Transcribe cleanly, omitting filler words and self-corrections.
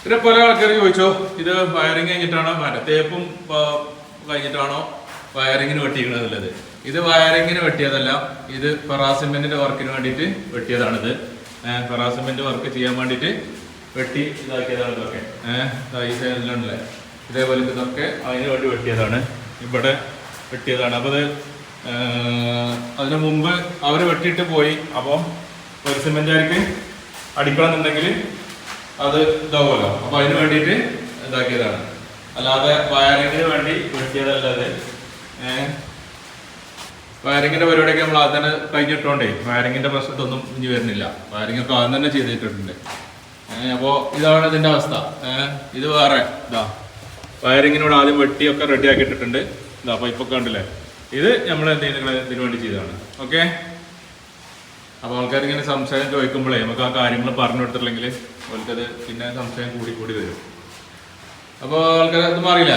പിന്നെ പല ആൾക്കാർ ചോദിച്ചോ ഇത് വയറിങ് കഴിഞ്ഞിട്ടാണോ തേപ്പും കഴിഞ്ഞിട്ടാണോ വയറിങ്ങിന് വെട്ടിയിരിക്കണത്? ഇത് വയറിങ്ങിന് വെട്ടിയതല്ല, ഇത് ഫെറാസിമെന്റിന്റെ വർക്കിന് വേണ്ടിയിട്ട് വെട്ടിയതാണിത്. ഫെറാസിമെന്റ് വർക്ക് ചെയ്യാൻ വേണ്ടിയിട്ട് വെട്ടി ഇതാക്കിയതാണ് ഇതൊക്കെ. ഈ സൈഡിലുണ്ടല്ലേ, ഇതേപോലെ ഇതൊക്കെ അതിന് വേണ്ടി വെട്ടിയതാണ്, ഇവിടെ വെട്ടിയതാണ്. അപ്പോൾ അതിന് മുമ്പ് അവർ വെട്ടിയിട്ട് പോയി. അപ്പോൾ ഒരു സിമെന്റുകാർക്ക് അടിക്കണമെന്നുണ്ടെങ്കിൽ അത് ഇതാവുമല്ലോ, അപ്പോൾ അതിന് വേണ്ടിയിട്ട് ഇതാക്കിയതാണ്, അല്ലാതെ വയറിങ്ങിന് വേണ്ടി വെട്ടിയതല്ല അത്. വയറിങ്ങിന്റെ പരിപാടിയൊക്കെ നമ്മൾ ആദ്യം തന്നെ കഴിഞ്ഞിട്ടുണ്ടേ വയറിങ്ങിന്റെ പ്രശ്നത്തൊന്നും ഇനി വരുന്നില്ല. വയറിംഗ് ഒക്കെ ആദ്യം തന്നെ ചെയ്തിട്ടുണ്ട്. അപ്പോൾ ഇതാണ് ഇതിന്റെ അവസ്ഥ. ഇത് വേറെ ഇതാ വയറിങ്ങിനോട് ആദ്യം വെട്ടിയൊക്കെ റെഡി ആക്കിയിട്ടിട്ടുണ്ട്. ഇതാ പൈപ്പൊക്കെ ഉണ്ടല്ലേ, ഇത് നമ്മൾ എന്തെങ്കിലും ഇതിനു വേണ്ടി ചെയ്തതാണ്. ഓക്കെ. അപ്പോൾ ആൾക്കാരിങ്ങനെ സംശയം ചോദിക്കുമ്പോഴേ നമുക്ക് ആ കാര്യങ്ങൾ പറഞ്ഞു കൊടുത്തിട്ടില്ലെങ്കിൽ അവർക്കത് പിന്നെ സംശയം കൂടി വരും. അപ്പോൾ ആൾക്കാർ അത് മാറിയില്ല.